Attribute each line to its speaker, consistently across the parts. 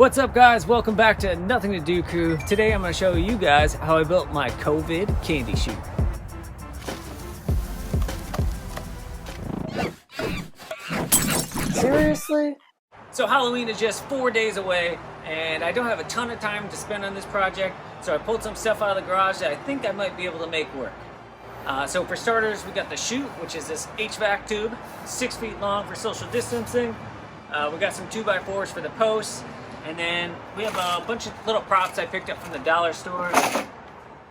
Speaker 1: What's up, guys? Welcome back to Nothing to Do Crew. Today I'm going to show you guys how I built my COVID candy chute. Seriously? So Halloween is just 4 days away and I don't have a ton of time to spend on this project, so I pulled some stuff out of the garage that I think I might be able to make work. So for starters, we got the chute, which is this HVAC tube, 6 feet long for social distancing. We got some 2x4s for the posts. And then we have a bunch of little props I picked up from the dollar store,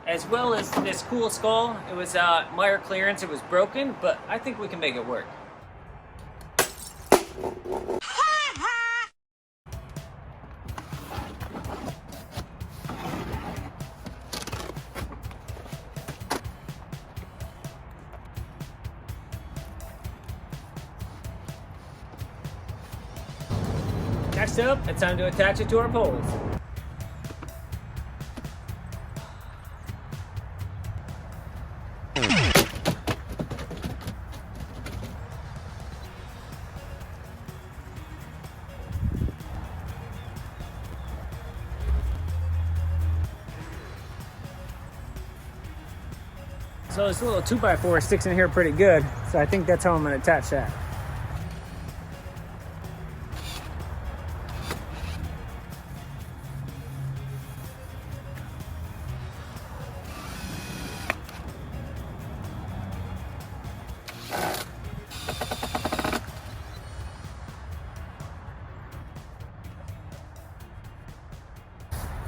Speaker 1: as well as this cool skull. It was Meyer clearance. It was broken, but I think we can make it work. Next up, it's time to attach it to our poles. So this little 2x4 sticks in here pretty good, so I think that's how I'm going to attach that.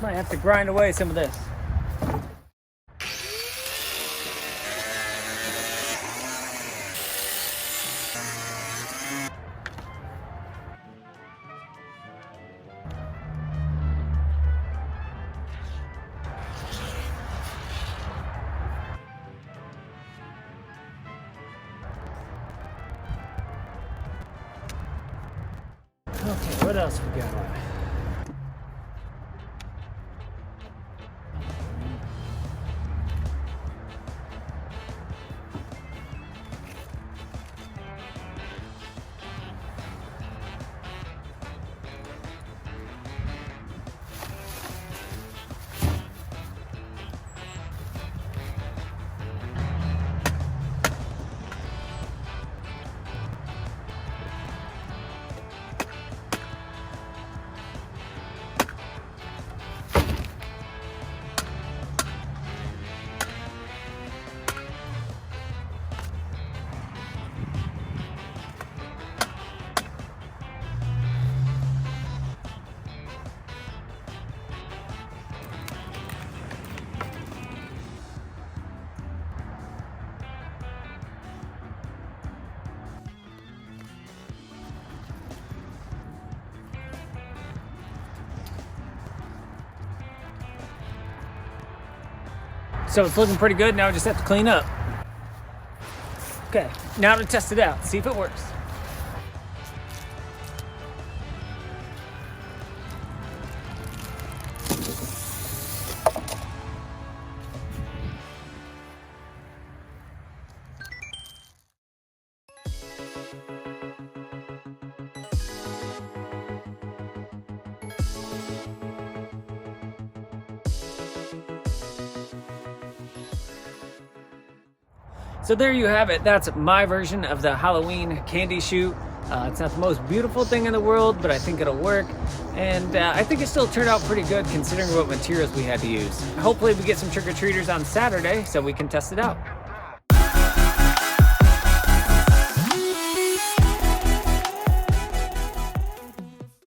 Speaker 1: Might have to grind away some of this. Okay, what else we got? So it's looking pretty good. Now we just have to clean up. Okay, now to test it out, see if it works. So there you have it. That's my version of the Halloween candy chute. It's not the most beautiful thing in the world, but I think it'll work. And I think it still turned out pretty good considering what materials we had to use. Hopefully we get some trick-or-treaters on Saturday so we can test it out.